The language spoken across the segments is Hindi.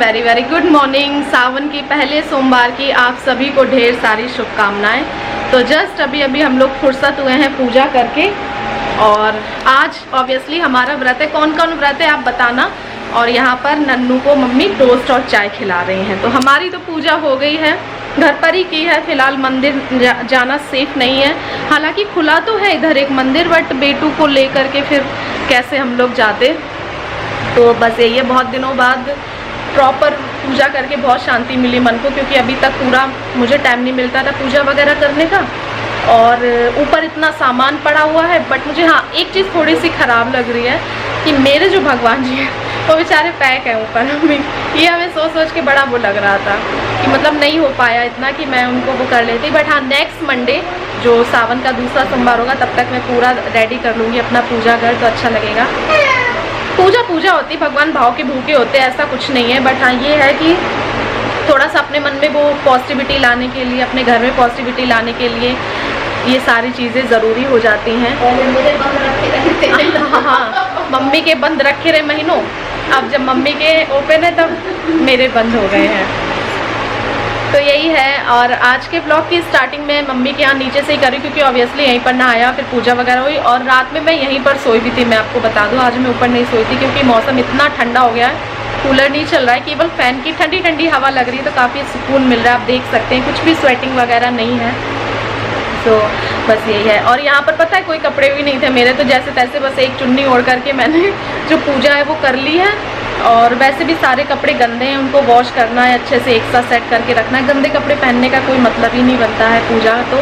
Very very good morning. Sawan के पहले सोमवार की आप सभी को ढेर सारी शुभकामनाएं। तो जस्ट अभी अभी हम लोग फुर्सत हुए हैं पूजा करके, और आज ऑब्वियसली हमारा व्रत है। कौन कौन व्रत है आप बताना। और यहाँ पर नन्नू को मम्मी टोस्ट और चाय खिला रही हैं। तो हमारी तो पूजा हो गई है, घर पर ही की है। फिलहाल मंदिर जाना सेफ नहीं है, हालांकि खुला तो है इधर एक मंदिर, बट बेटू को लेकर के फिर कैसे हम लोग जाते। तो बस यही है, बहुत दिनों बाद प्रॉपर पूजा करके बहुत शांति मिली मन को, क्योंकि अभी तक पूरा मुझे टाइम नहीं मिलता था पूजा वगैरह करने का, और ऊपर इतना सामान पड़ा हुआ है। बट मुझे हाँ एक चीज़ थोड़ी सी ख़राब लग रही है कि मेरे जो भगवान जी हैं वो बेचारे पैक हैं ऊपर में। ये हमें सोच सोच के बड़ा वो लग रहा था कि मतलब नहीं हो पाया इतना कि मैं उनको वो कर लेती। बट हाँ नेक्स्ट मंडे जो सावन का दूसरा सोमवार होगा तब तक मैं पूरा रेडी कर लूँगी अपना पूजा घर, तो अच्छा लगेगा। पूजा पूजा होती, भगवान भाव के भूखे होते हैं, ऐसा कुछ नहीं है। बट हाँ ये है कि थोड़ा सा अपने मन में वो पॉजिटिविटी लाने के लिए, अपने घर में पॉजिटिविटी लाने के लिए ये सारी चीज़ें ज़रूरी हो जाती हैं। हाँ, मम्मी के बंद रखे रहे महीनों, अब जब मम्मी के ओपन है तब मेरे बंद हो गए हैं। तो यही है। और आज के ब्लॉग की स्टार्टिंग में मम्मी के यहाँ नीचे से ही करी, क्योंकि ऑब्वियसली यहीं पर नहाया, फिर पूजा वगैरह हुई, और रात में मैं यहीं पर सोई भी थी। मैं आपको बता दूँ आज मैं ऊपर नहीं सोई थी, क्योंकि मौसम इतना ठंडा हो गया है, कूलर नहीं चल रहा है, केवल फ़ैन की ठंडी ठंडी हवा लग रही है, तो काफ़ी सुकून मिल रहा है। आप देख सकते हैं कुछ भी स्वेटिंग वगैरह नहीं है। तो बस यही है। और यहाँ पर पता है कोई कपड़े भी नहीं थे मेरे, तो जैसे तैसे बस एक चुन्नी ओढ़ करके मैंने जो पूजा है वो कर ली है। और वैसे भी सारे कपड़े गंदे हैं, उनको वॉश करना है, अच्छे से एक साथ सेट करके रखना है। गंदे कपड़े पहनने का कोई मतलब ही नहीं बनता है पूजा, तो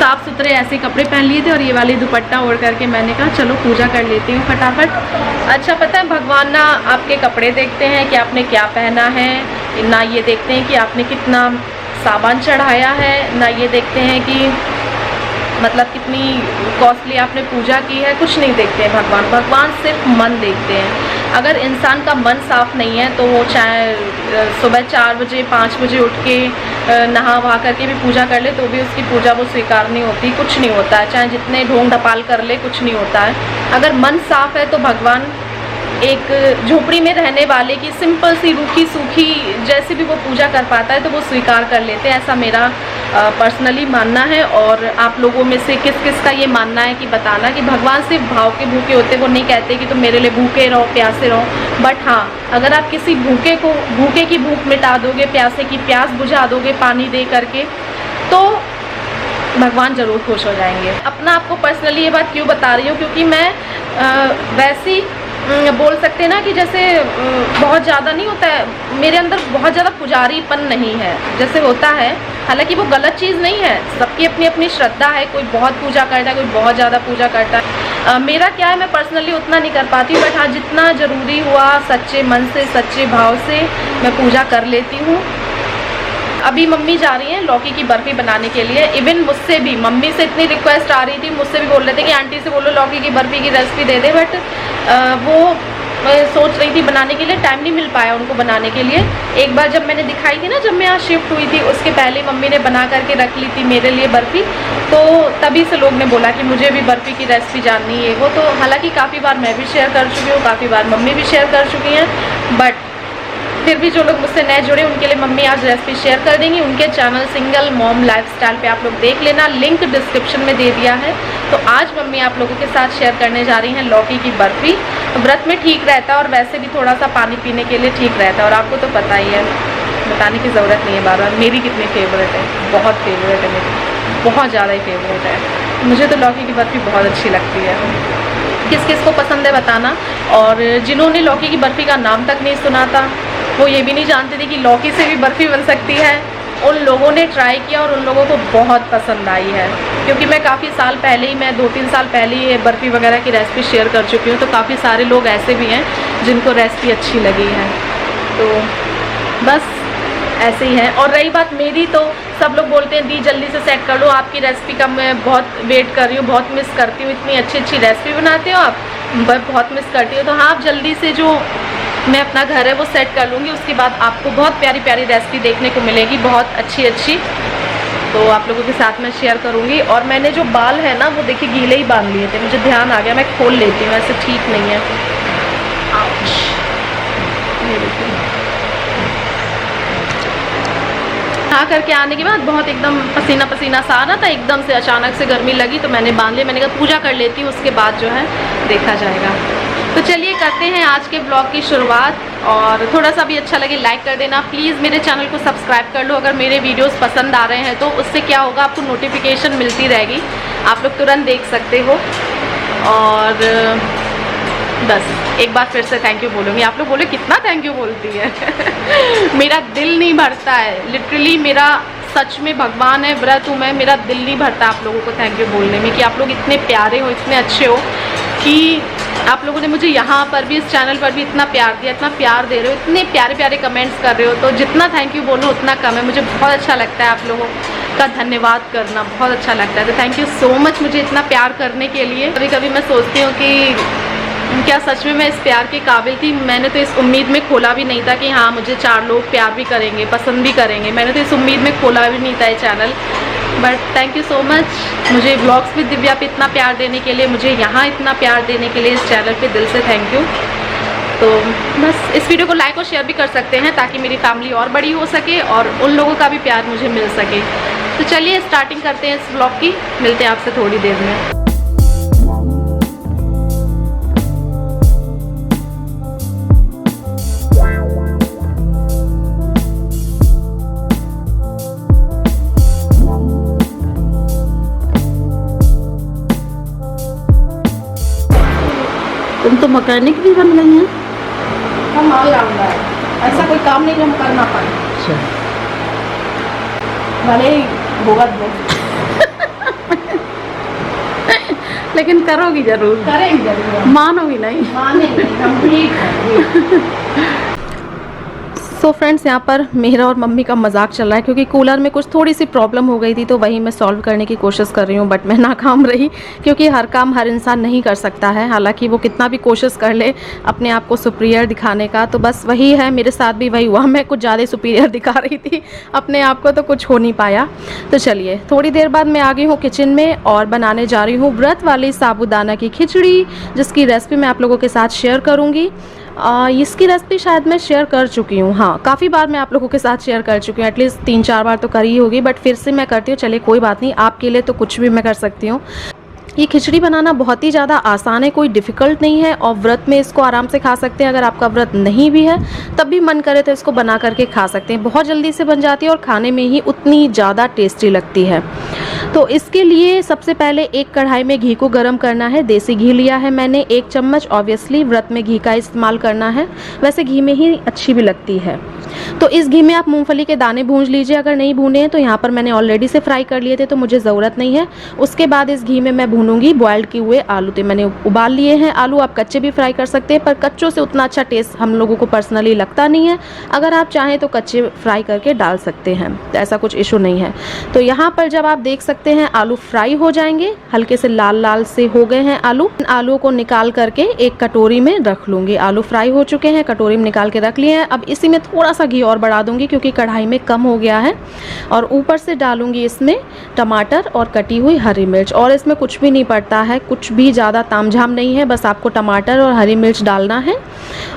साफ़ सुथरे ऐसे कपड़े पहन लिए थे। और ये वाली दुपट्टा ओढ़ करके मैंने कहा चलो पूजा कर लेती हूँ फटाफट। अच्छा पता है भगवान ना आपके कपड़े देखते हैं कि आपने क्या पहना है, ना ये देखते हैं कि आपने कितना सामान चढ़ाया है, ना ये देखते हैं कि मतलब कितनी कॉस्टली आपने पूजा की है, कुछ नहीं देखते हैं भगवान। भगवान सिर्फ मन देखते हैं। अगर इंसान का मन साफ़ नहीं है तो वो चाहे सुबह 4 बजे 5 बजे उठ के नहा वहा करके भी पूजा कर ले, तो भी उसकी पूजा वो स्वीकार नहीं होती, कुछ नहीं होता है। चाहे जितने ढोंग ढपाल कर ले, कुछ नहीं होता है। अगर मन साफ़ है तो भगवान एक झोपड़ी में रहने वाले की सिंपल सी रूखी सूखी जैसे भी वो पूजा कर पाता है तो वो स्वीकार कर लेते हैं, ऐसा मेरा पर्सनली मानना है। और आप लोगों में से किस किस का ये मानना है कि बताना कि भगवान सिर्फ भाव के भूखे होते, वो नहीं कहते कि तुम मेरे लिए भूखे रहो प्यासे रहो। बट हाँ अगर आप किसी भूखे की भूख मिटा दोगे, प्यासे की प्यास बुझा दोगे पानी दे करके, तो भगवान ज़रूर खुश हो जाएंगे। अपना आपको पर्सनली ये बात क्यों बता रही हूँ, क्योंकि मैं वैसी बोल सकते हैं ना कि जैसे बहुत ज़्यादा नहीं होता है, मेरे अंदर बहुत ज़्यादा पुजारीपन नहीं है जैसे होता है। हालांकि वो गलत चीज़ नहीं है, सबकी अपनी अपनी श्रद्धा है, कोई बहुत पूजा करता है, कोई बहुत ज़्यादा पूजा करता है। मेरा क्या है, मैं पर्सनली उतना नहीं कर पाती, बट हाँ जितना ज़रूरी हुआ सच्चे मन से सच्चे भाव से मैं पूजा कर लेती हूँ। अभी मम्मी जा रही हैं लौकी की बर्फ़ी बनाने के लिए। इवन मुझसे भी मम्मी से इतनी रिक्वेस्ट आ रही थी, मुझसे भी बोल रहे थे कि आंटी से बोलो लौकी की बर्फ़ी की रेसिपी दे दे, बट वो सोच रही थी बनाने के लिए, टाइम नहीं मिल पाया उनको बनाने के लिए। एक बार जब मैंने दिखाई थी ना, जब मैं यहाँ शिफ्ट हुई थी, उसके पहले मम्मी ने बना करके रख ली थी मेरे लिए बर्फ़ी, तो तभी से लोग ने बोला कि मुझे भी बर्फ़ी की रेसिपी जाननी है वो। तो हालाँकि काफ़ी बार मैं भी शेयर कर चुकी हूँ, काफ़ी बार मम्मी भी शेयर कर चुकी हैं, बट फिर भी जो लोग मुझसे नए जुड़े उनके लिए मम्मी आज रेसिपी शेयर कर देंगी। उनके चैनल सिंगल मॉम लाइफस्टाइल पे आप लोग देख लेना, लिंक डिस्क्रिप्शन में दे दिया है। तो आज मम्मी आप लोगों के साथ शेयर करने जा रही हैं लौकी की बर्फ़ी। व्रत में ठीक रहता है और वैसे भी थोड़ा सा पानी पीने के लिए ठीक रहता है। और आपको तो पता ही है, बताने की ज़रूरत नहीं है बार बार, मेरी कितनी फेवरेट है, बहुत फेवरेट है मेरी, बहुत ज़्यादा ही फेवरेट है। मुझे तो लौकी की बर्फ़ी बहुत अच्छी लगती है। किस किस को पसंद है बताना। और जिन्होंने लौकी की बर्फ़ी का नाम तक नहीं सुना था, वो ये भी नहीं जानते थे कि लौकी से भी बर्फ़ी बन सकती है, उन लोगों ने ट्राई किया और उन लोगों को बहुत पसंद आई है। क्योंकि मैं काफ़ी साल पहले ही, मैं 2-3 साल पहले ही बर्फ़ी वगैरह की रेसिपी शेयर कर चुकी हूँ, तो काफ़ी सारे लोग ऐसे भी हैं जिनको रेसिपी अच्छी लगी है। तो बस ऐसे ही है। और रही बात मेरी, तो सब लोग बोलते हैं दी जल्दी से सेट कर लो, आपकी रेसिपी का मैं बहुत वेट कर रही हूँ, बहुत मिस करती हूँ, इतनी अच्छी अच्छी रेसिपी बनाते हो आप, बहुत मिस करती हूँ। तो हाँ आप जल्दी से जो मैं अपना घर है वो सेट कर लूँगी, उसके बाद आपको बहुत प्यारी प्यारी रेसिपी देखने को मिलेगी, बहुत अच्छी अच्छी, तो आप लोगों के साथ मैं शेयर करूँगी। और मैंने जो बाल है ना वो देखिए गीले ही बांध लिए थे, मुझे ध्यान आ गया, मैं खोल लेती हूँ, ऐसे ठीक नहीं है। आउच, ये देखिए नहा करके आने के बाद बहुत एकदम पसीना पसीना सा आ रहा था, एकदम से अचानक से गर्मी लगी तो मैंने बांध लिया। मैंने कहा पूजा कर लेती हूँ, उसके बाद जो है देखा जाएगा। तो चलिए करते हैं आज के ब्लॉग की शुरुआत, और थोड़ा सा भी अच्छा लगे लाइक कर देना प्लीज़। मेरे चैनल को सब्सक्राइब कर लो अगर मेरे वीडियोस पसंद आ रहे हैं तो, उससे क्या होगा आपको नोटिफिकेशन मिलती रहेगी, आप लोग तुरंत देख सकते हो। और बस एक बार फिर से थैंक यू बोलूँगी। आप लोग बोले कितना थैंक यू बोलती है मेरा दिल नहीं भरता है, लिटरली मेरा सच में भगवान है, व्रत हूँ मैं, मेरा दिल नहीं भरता आप लोगों को थैंक यू बोलने में कि आप लोग इतने प्यारे हो, इतने अच्छे हो, कि आप लोगों ने मुझे यहाँ पर भी इस चैनल पर भी इतना प्यार दिया, इतना प्यार दे रहे हो, इतने प्यारे प्यारे कमेंट्स कर रहे हो। तो जितना थैंक यू बोलो उतना कम है। मुझे बहुत अच्छा लगता है आप लोगों का धन्यवाद करना, बहुत अच्छा लगता है। तो थैंक यू सो मच मुझे इतना प्यार करने के लिए। कभी कभी मैं सोचती हूँ कि क्या सच में मैं इस प्यार के काबिल थी। मैंने तो इस उम्मीद में खोला भी नहीं था कि हाँ मुझे 4 लोग प्यार भी करेंगे, पसंद भी करेंगे। मैंने तो इस उम्मीद में खोला भी नहीं था ये channel. But thank you so much मुझे व्लॉग्स विद दिव्या पे इतना प्यार देने के लिए, मुझे यहाँ इतना प्यार देने के लिए, इस चैनल पे दिल से थैंक यू। तो बस इस वीडियो को लाइक और शेयर भी कर सकते हैं ताकि मेरी फैमिली और बड़ी हो सके और उन लोगों का भी प्यार मुझे मिल सके। तो चलिए स्टार्टिंग करते हैं इस व्लॉग की, मिलते हैं आपसे थोड़ी देर में। तुम तो मैकेनिक भी बन गई हैं। हम आ जाऊँगा, ऐसा कोई काम नहीं जो हम करना पाए, अच्छा भले ही भुगत दो लेकिन करोगी जरूर, करेंगे जरूर, मानोगी नहीं। मानेंगे हम, ठीक है। सो फ्रेंड्स यहाँ पर मेरा और मम्मी का मजाक चल रहा है क्योंकि कूलर में कुछ थोड़ी सी प्रॉब्लम हो गई थी, तो वही मैं सॉल्व करने की कोशिश कर रही हूँ, बट मैं नाकाम रही क्योंकि हर काम हर इंसान नहीं कर सकता है। हालांकि वो कितना भी कोशिश कर ले अपने आप को सुपीरियर दिखाने का, तो बस वही है, मेरे साथ भी वही हुआ। मैं कुछ ज़्यादा सुपीरियर दिखा रही थी अपने आप को, तो कुछ हो नहीं पाया। तो चलिए थोड़ी देर बाद मैं आ गई हूँ किचन में और बनाने जा रही हूँ व्रत वाली साबूदाना की खिचड़ी, जिसकी रेसिपी मैं आप लोगों के साथ शेयर करूँगी। इसकी रेसिपी शायद मैं शेयर कर चुकी हूँ, हाँ काफ़ी बार मैं आप लोगों के साथ शेयर कर चुकी हूँ, एटलीस्ट 3-4 बार तो करी होगी, बट फिर से मैं करती हूँ। चलिए कोई बात नहीं, आपके लिए तो कुछ भी मैं कर सकती हूँ। ये खिचड़ी बनाना बहुत ही ज़्यादा आसान है, कोई डिफ़िकल्ट नहीं है, और व्रत में इसको आराम से खा सकते हैं। अगर आपका व्रत नहीं भी है तब भी मन करे तो इसको बना करके खा सकते हैं। बहुत जल्दी से बन जाती है और खाने में ही उतनी ज़्यादा टेस्टी लगती है। तो इसके लिए सबसे पहले एक कढ़ाई में घी को गर्म करना है। देसी घी लिया है मैंने 1 चम्मच, ऑब्वियसली व्रत में घी का इस्तेमाल करना है, वैसे घी में ही अच्छी भी लगती है। तो इस घी में आप मूंगफली के दाने भूंज लीजिए, अगर नहीं भूने हैं तो यहाँ पर मैंने ऑलरेडी से फ्राई कर लिए थे तो मुझे ज़रूरत नहीं है। उसके बाद इस घी में मैं भूनूंगी बॉइल्ड किए हुए आलू। तो मैंने उबाल लिए हैं आलू, आप कच्चे भी फ्राई कर सकते हैं, पर कच्चों से उतना अच्छा टेस्ट हम लोगों को पर्सनली लगता नहीं है। अगर आप चाहें तो कच्चे फ्राई करके डाल सकते हैं, तो ऐसा कुछ इशू नहीं है। तो यहाँ पर जब आप देख सकते हैं आलू फ्राई हो जाएंगे, हल्के से लाल लाल से हो गए हैं आलू, आलू को निकाल करके एक कटोरी में रख लूँगी। आलू फ्राई हो चुके हैं, कटोरी में निकाल के रख लिए हैं। अब इसी में थोड़ा सा घी और बढ़ा दूंगी क्योंकि कढ़ाई में कम हो गया है, और ऊपर से डालूंगी इसमें टमाटर और कटी हुई हरी मिर्च। और इसमें कुछ भी नहीं पड़ता है, कुछ भी ज़्यादा तामझाम नहीं है, बस आपको टमाटर और हरी मिर्च डालना है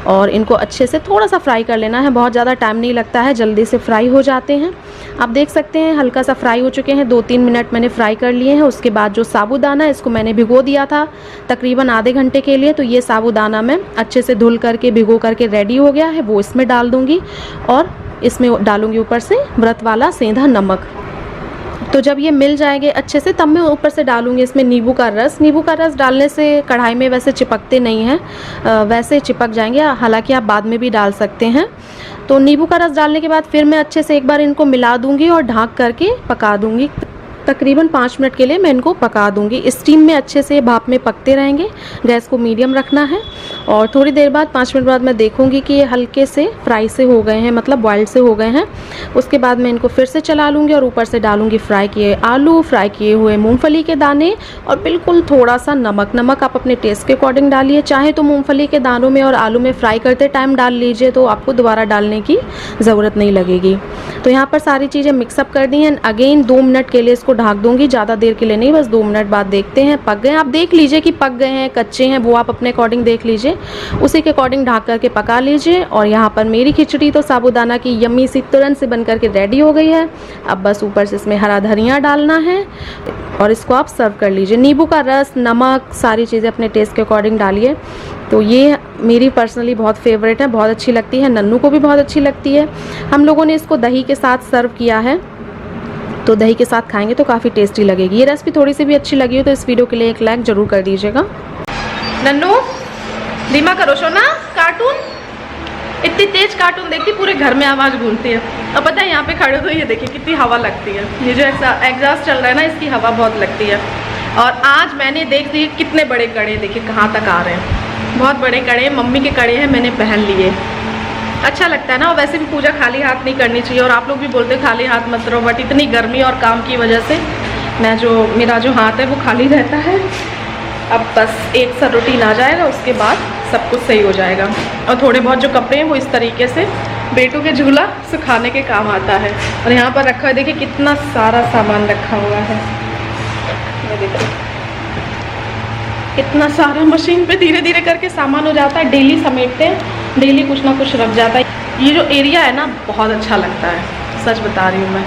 और इनको अच्छे से थोड़ा सा फ्राई कर लेना है। बहुत ज़्यादा टाइम नहीं लगता है, जल्दी से फ्राई हो जाते हैं। आप देख सकते हैं हल्का सा फ्राई हो चुके हैं, 2-3 मिनट मैंने फ्राई कर लिए हैं। उसके बाद जो साबूदाना है इसको मैंने भिगो दिया था तकरीबन आधे घंटे के लिए, तो ये साबूदाना मैं अच्छे से धुल करके भिगो करके रेडी हो गया है, वो इसमें डाल दूंगी। और इसमें डालूंगी ऊपर से व्रत वाला सेंधा नमक। तो जब ये मिल जाएंगे अच्छे से तब मैं ऊपर से डालूंगी इसमें नींबू का रस। नींबू का रस डालने से कढ़ाई में वैसे चिपकते नहीं हैं, वैसे चिपक जाएंगे, हालांकि आप बाद में भी डाल सकते हैं। तो नींबू का रस डालने के बाद फिर मैं अच्छे से एक बार इनको मिला दूंगी और ढक करके पका दूंगी। तकरीबन 5 मिनट के लिए मैं इनको पका दूंगी। स्टीम में अच्छे से भाप में पकते रहेंगे, गैस को मीडियम रखना है। और थोड़ी देर बाद 5 मिनट बाद मैं देखूंगी कि ये हल्के से फ्राई से हो गए हैं, मतलब बॉइल्ड से हो गए हैं। उसके बाद मैं इनको फिर से चला लूँगी और ऊपर से डालूंगी फ्राई किए आलू, फ्राई किए हुए मूंगफली के दाने और बिल्कुल थोड़ा सा नमक। नमक आप अपने टेस्ट के अकॉर्डिंग डालिए, चाहे तो मूँगफली के दानों में और आलू में फ्राई करते टाइम डाल लीजिए, तो आपको दोबारा डालने की ज़रूरत नहीं लगेगी। तो यहाँ पर सारी चीज़ें मिक्सअप कर दी हैं। अगेन 2 मिनट के लिए इसको इसको ढक दूंगी, ज़्यादा देर के लिए नहीं, बस 2 मिनट बाद देखते हैं पक गए। आप देख लीजिए कि पक गए हैं कच्चे हैं, वो आप अपने अकॉर्डिंग देख लीजिए, उसी के अकॉर्डिंग ढक करके पका लीजिए। और यहाँ पर मेरी खिचड़ी तो साबूदाना की यम्मी सी तुरंत से बन करके रेडी हो गई है। अब बस ऊपर से इसमें हरा धनिया डालना है और इसको आप सर्व कर लीजिए। नींबू का रस, नमक, सारी चीज़ें अपने टेस्ट के अकॉर्डिंग डालिए। तो ये मेरी पर्सनली बहुत फेवरेट है, बहुत अच्छी लगती है, नन्नू को भी बहुत अच्छी लगती है। हम लोगों ने इसको दही के साथ सर्व किया है, तो दही के साथ खाएंगे तो काफ़ी टेस्टी लगेगी। ये रेसिपी थोड़ी सी भी अच्छी लगी हो तो इस वीडियो के लिए एक लाइक ज़रूर कर दीजिएगा। नन्नू धीमा करो सोना, कार्टून इतनी तेज कार्टून देखती पूरे घर में आवाज़ गूंजती है। अब पता है यहाँ पे खड़े तो ये देखिए कितनी हवा लगती है, ये जो एग्जॉस्ट चल रहा है ना इसकी हवा बहुत लगती है। और आज मैंने देख दिए कितने बड़े कड़े, देखिए कहाँ तक आ रहे हैं, बहुत बड़े कड़े, मम्मी के कड़े हैं, मैंने पहन लिए। अच्छा लगता है ना। और वैसे भी पूजा खाली हाथ नहीं करनी चाहिए, और आप लोग भी बोलते हैं खाली हाथ मत रहो, बट इतनी गर्मी और काम की वजह से मेरा जो हाथ है वो खाली रहता है। अब बस एक सा रूटीन आ जाएगा, उसके बाद सब कुछ सही हो जाएगा। और थोड़े बहुत जो कपड़े हैं वो इस तरीके से बेटू के झूला सुखाने के काम आता है। और यहाँ पर रखा है, देखिए कितना सारा सामान रखा हुआ है, देखिए इतना सारा मशीन पे धीरे धीरे करके सामान हो जाता है। डेली समेटते हैं, डेली कुछ ना कुछ रख जाता है। ये जो एरिया है ना बहुत अच्छा लगता है, सच बता रही हूँ मैं।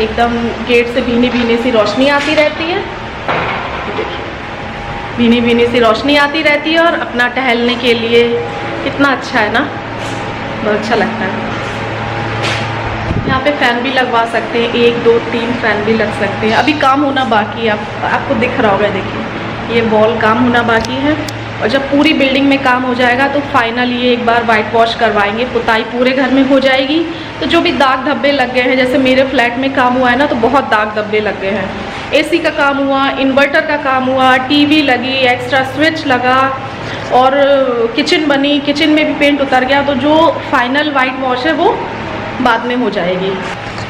एकदम गेट से भीनी भीनी सी रोशनी आती रहती है, देखिए भीनी भीनी सी रोशनी आती रहती है। और अपना टहलने के लिए कितना अच्छा है ना, बहुत अच्छा लगता है। यहाँ पे फ़ैन भी लगवा सकते हैं, 1 2 3 फ़ैन भी लग सकते हैं। अभी काम होना बाकी है, आपको दिख रहा होगा, देखिए ये वॉल काम होना बाकी है। और जब पूरी बिल्डिंग में काम हो जाएगा तो फाइनली ये एक बार वाइट वॉश करवाएंगे, पुताई पूरे घर में हो जाएगी। तो जो भी दाग धब्बे लग गए हैं, जैसे मेरे फ्लैट में काम हुआ है ना तो बहुत दाग धब्बे लग गए हैं। एसी का काम हुआ, इन्वर्टर का काम हुआ, टीवी लगी, एक्स्ट्रा स्विच लगा, और किचन बनी, किचन में भी पेंट उतर गया। तो जो फाइनल वाइट वॉश है वो बाद में हो जाएगी।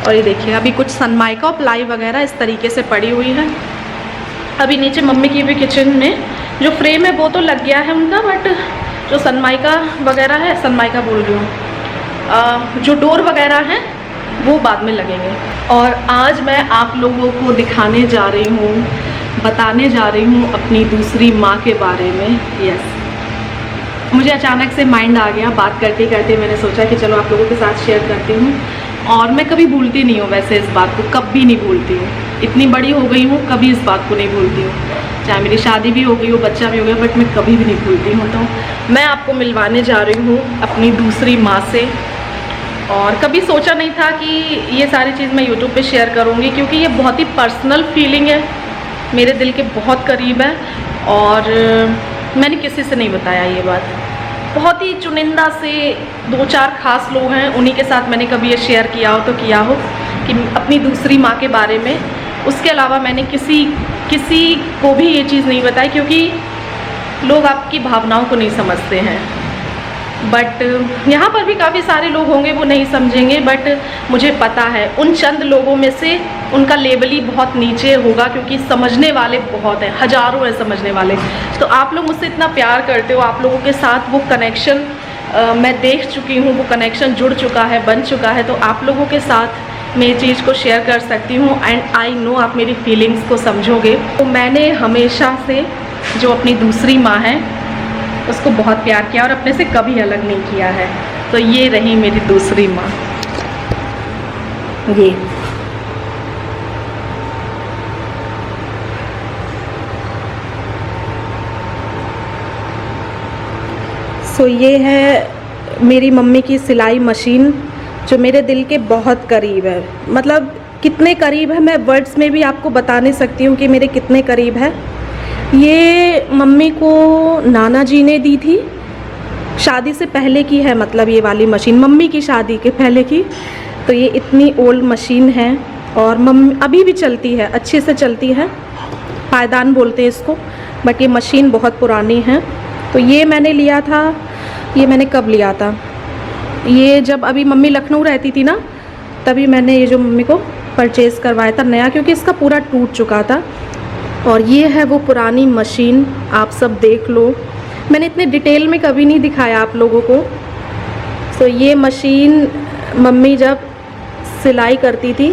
और ये देखिए अभी कुछ सनमाइका और प्लाई वगैरह इस तरीके से पड़ी हुई है। अभी नीचे मम्मी की भी किचन में जो फ्रेम है वो तो लग गया है उनका, बट जो सनमाइका वगैरह है, सनमाइका बोल रही हूँ, जो डोर वगैरह हैं वो बाद में लगेंगे। और आज मैं आप लोगों को दिखाने जा रही हूँ, बताने जा रही हूँ अपनी दूसरी माँ के बारे में। यस, मुझे अचानक से माइंड आ गया, बात करते करते मैंने सोचा कि चलो आप लोगों के साथ शेयर करती हूँ। और मैं कभी भूलती नहीं हूँ वैसे इस बात को, कभी नहीं भूलती हूँ। इतनी बड़ी हो गई हूँ, कभी इस बात को नहीं भूलती हूँ। चाहे मेरी शादी भी हो गई हो, बच्चा भी हो गया, बट मैं कभी भी नहीं भूलती हूँ। तो मैं आपको मिलवाने जा रही हूँ अपनी दूसरी माँ से। और कभी सोचा नहीं था कि ये सारी चीज़ मैं यूट्यूब पे शेयर करूँगी, क्योंकि ये बहुत ही पर्सनल फीलिंग है, मेरे दिल के बहुत करीब है। और मैंने किसी से नहीं बताया ये बात, बहुत ही चुनिंदा से 2-4 खास लोग हैं, उन्हीं के साथ मैंने कभी ये शेयर किया हो तो किया हो कि अपनी दूसरी माँ के बारे में। उसके अलावा मैंने किसी को भी ये चीज़ नहीं बताई, क्योंकि लोग आपकी भावनाओं को नहीं समझते हैं। बट यहाँ पर भी काफ़ी सारे लोग होंगे वो नहीं समझेंगे, बट मुझे पता है उन चंद लोगों में से उनका लेवल ही बहुत नीचे होगा, क्योंकि समझने वाले बहुत हैं, हज़ारों हैं समझने वाले। तो आप लोग मुझसे इतना प्यार करते हो, आप लोगों के साथ वो कनेक्शन मैं देख चुकी हूँ, वो कनेक्शन जुड़ चुका है, बन चुका है। तो आप लोगों के साथ मैं ये चीज़ को शेयर कर सकती हूँ, एंड आई नो आप मेरी फीलिंग्स को समझोगे। तो मैंने हमेशा से जो अपनी दूसरी माँ है उसको बहुत प्यार किया और अपने से कभी अलग नहीं किया है। तो ये रही मेरी दूसरी माँ, ये। सो ये है मेरी मम्मी की सिलाई मशीन, जो मेरे दिल के बहुत करीब है। मतलब कितने करीब है मैं वर्ड्स में भी आपको बता नहीं सकती हूँ कि मेरे कितने करीब है। ये मम्मी को नाना जी ने दी थी, शादी से पहले की है, मतलब ये वाली मशीन मम्मी की शादी के पहले की। तो ये इतनी ओल्ड मशीन है और मम्मी अभी भी चलती है, अच्छे से चलती है, पायदान बोलते हैं इसको, बट ये मशीन बहुत पुरानी है। तो ये मैंने लिया था, ये मैंने कब लिया था, ये जब अभी मम्मी लखनऊ रहती थी ना, तभी मैंने ये जो मम्मी को परचेज़ करवाया था नया, क्योंकि इसका पूरा टूट चुका था। और ये है वो पुरानी मशीन, आप सब देख लो, मैंने इतने डिटेल में कभी नहीं दिखाया आप लोगों को। तो ये मशीन मम्मी जब सिलाई करती थी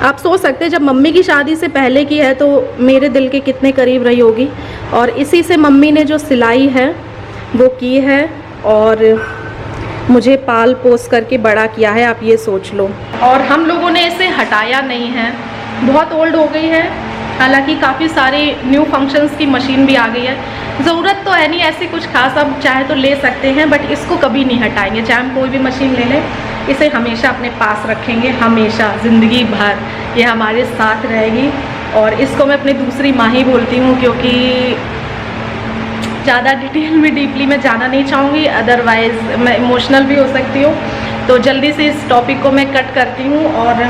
आप सोच सकते हैं जब मम्मी की शादी से पहले की है तो मेरे दिल के कितने करीब रही होगी। और इसी से मम्मी ने जो सिलाई है वो की है और मुझे पाल पोस करके बड़ा किया है, आप ये सोच लो। और हम लोगों ने इसे हटाया नहीं है, बहुत ओल्ड हो गई है। हालांकि काफ़ी सारे न्यू फंक्शंस की मशीन भी आ गई है, ज़रूरत तो है नहीं ऐसी कुछ खास, अब चाहे तो ले सकते हैं, बट इसको कभी नहीं हटाएंगे। चाहे हम कोई भी मशीन ले लें, इसे हमेशा अपने पास रखेंगे, हमेशा ज़िंदगी भर ये हमारे साथ रहेगी। और इसको मैं अपनी दूसरी माँ ही बोलती हूँ, क्योंकि ज़्यादा डिटेल में डीपली मैं जाना नहीं चाहूँगी, अदरवाइज़ मैं इमोशनल भी हो सकती हूँ। तो जल्दी से इस टॉपिक को मैं कट करती हूँ और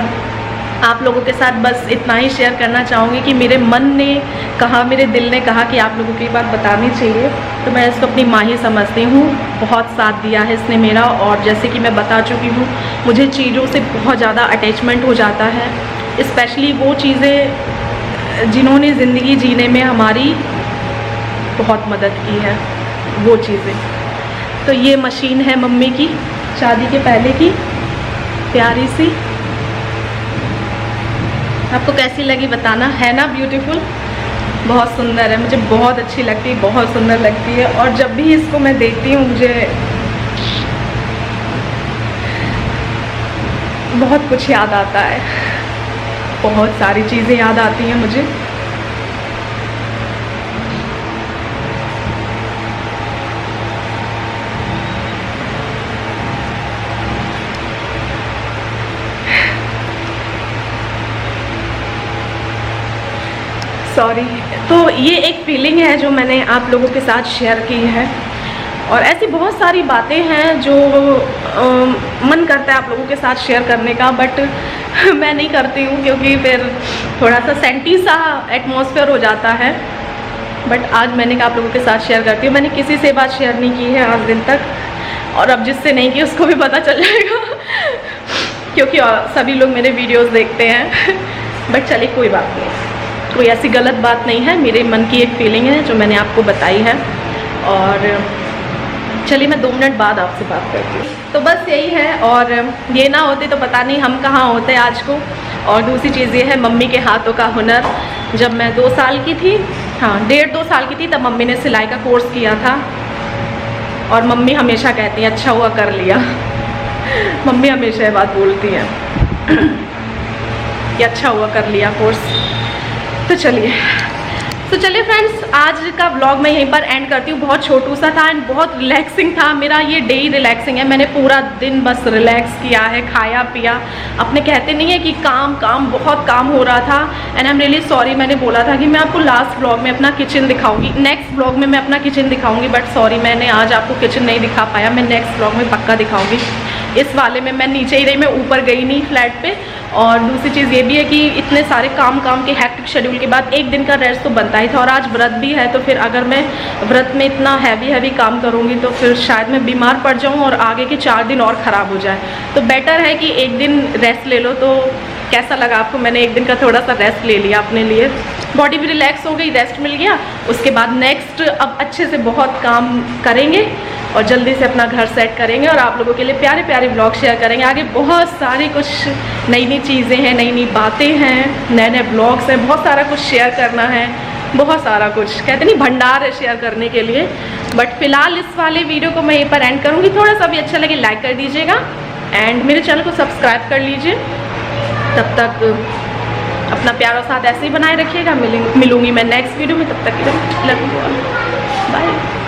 आप लोगों के साथ बस इतना ही शेयर करना चाहूँगी कि मेरे मन ने कहा, मेरे दिल ने कहा कि आप लोगों को ये बात बतानी चाहिए, तो मैं इसको अपनी माँ ही समझती हूँ। बहुत साथ दिया है इसने मेरा, और जैसे कि मैं बता चुकी हूँ, मुझे चीज़ों से बहुत ज़्यादा अटैचमेंट हो जाता है, स्पेशली वो चीज़ें जिन्होंने ज़िंदगी जीने में हमारी बहुत मदद की है, वो चीज़ें। तो ये मशीन है मम्मी की शादी के पहले की, प्यारी सी। आपको कैसी लगी बताना, है ना ब्यूटीफुल, बहुत सुंदर है, मुझे बहुत अच्छी लगती है, बहुत सुंदर लगती है। और जब भी इसको मैं देखती हूँ मुझे बहुत कुछ याद आता है, बहुत सारी चीज़ें याद आती हैं मुझे। सॉरी। तो ये एक फीलिंग है जो मैंने आप लोगों के साथ शेयर की है, और ऐसी बहुत सारी बातें हैं जो मन करता है आप लोगों के साथ शेयर करने का, बट मैं नहीं करती हूँ क्योंकि फिर थोड़ा सा सेंटी सा एटमॉस्फेयर हो जाता है। बट आज मैंने कहा आप लोगों के साथ शेयर करती हूँ। मैंने किसी से बात शेयर नहीं की है आज दिन तक, और अब जिससे नहीं की उसको भी पता चल जाएगा क्योंकि सभी लोग मेरे वीडियोज़ देखते हैं। बट चलिए कोई बात नहीं, कोई ऐसी गलत बात नहीं है, मेरे मन की एक फीलिंग है जो मैंने आपको बताई है। और चलिए मैं 2 मिनट बाद आपसे बात करती हूँ। तो बस यही है, और ये ना होते तो पता नहीं हम कहाँ होते आज को। और दूसरी चीज़ ये है मम्मी के हाथों का हुनर। जब मैं 2 साल की थी, हाँ 1.5-2 साल की थी, तब मम्मी ने सिलाई का कोर्स किया था। और मम्मी हमेशा कहती हैं अच्छा हुआ कर लिया मम्मी हमेशा ये बात बोलती हैं कि अच्छा हुआ कर लिया कोर्स। तो चलिए फ्रेंड्स, आज का व्लॉग मैं यहीं पर एंड करती हूँ। बहुत छोटू सा था एंड बहुत रिलैक्सिंग था, मेरा ये डे ही रिलैक्सिंग है। मैंने पूरा दिन बस रिलैक्स किया है, खाया पिया। अपने कहते नहीं है कि काम काम, बहुत काम हो रहा था। And I am really sorry, मैंने बोला था कि मैं आपको लास्ट व्लॉग में अपना किचन दिखाऊंगी, नेक्स्ट व्लॉग में मैं अपना किचन दिखाऊंगी, बट सॉरी मैंने आज आपको किचन नहीं दिखा पाया। मैं नेक्स्ट व्लॉग में पक्का दिखाऊंगी। इस वाले में मैं नीचे ही रही, मैं ऊपर गई नहीं फ्लैट पे। और दूसरी चीज़ ये भी है कि इतने सारे काम के हैक्टिक शेड्यूल के बाद एक दिन का रेस्ट तो बनता ही था, और आज व्रत भी है। तो फिर अगर मैं व्रत में इतना हैवी काम करूँगी तो फिर शायद मैं बीमार पड़ जाऊँ और आगे के 4 दिन और ख़राब हो जाए। तो बेटर है कि एक दिन रेस्ट ले लो। तो कैसा लगा आपको? मैंने एक दिन का थोड़ा सा रेस्ट ले लिया अपने लिए, बॉडी भी रिलैक्स हो गई, रेस्ट मिल गया। उसके बाद नेक्स्ट अब अच्छे से बहुत काम करेंगे और जल्दी से अपना घर सेट करेंगे, और आप लोगों के लिए प्यारे प्यारे ब्लॉग शेयर करेंगे। आगे बहुत सारी कुछ नई चीज़ें हैं, नई बातें हैं, नए ब्लॉग्स हैं, बहुत सारा कुछ शेयर करना है, बहुत सारा कुछ, कहते नहीं भंडार है शेयर करने के लिए। बट फिलहाल इस वाले वीडियो को मैं यहीं पर एंड करूँगी। थोड़ा सा भी अच्छा लगे लाइक कर दीजिएगा एंड मेरे चैनल को सब्सक्राइब कर लीजिए। तब तक अपना प्यारा साथ ऐसे ही बनाए रखिएगा। मिलूंगी मैं नेक्स्ट वीडियो में, तब तक के लिए लव यू ऑल, बाय।